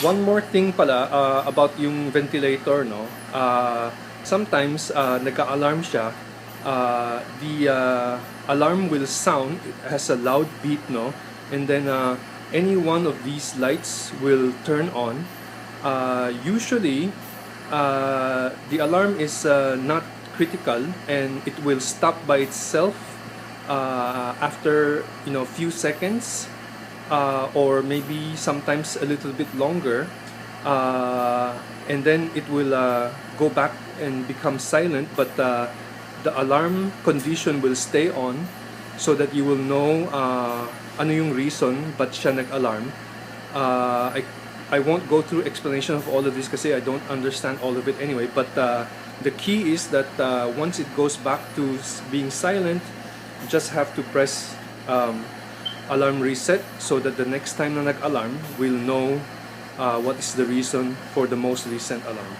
One more thing pala about yung ventilator, no? Sometimes nagka-alarm siya. The alarm will sound, it has a loud beep, no? And then any one of these lights will turn on. Usually, the alarm is not critical and it will stop by itself after few seconds, or maybe sometimes a little bit longer, and then it will go back and become silent, but the alarm condition will stay on so that you will know ano yung reason ba't siya nag-alarm. uh, I, I won't go through explanation of all of this kasi I don't understand all of it anyway, but the key is that once it goes back to being silent, you just have to press alarm reset so that the next time na nag-alarm, we'll know what is the reason for the most recent alarm.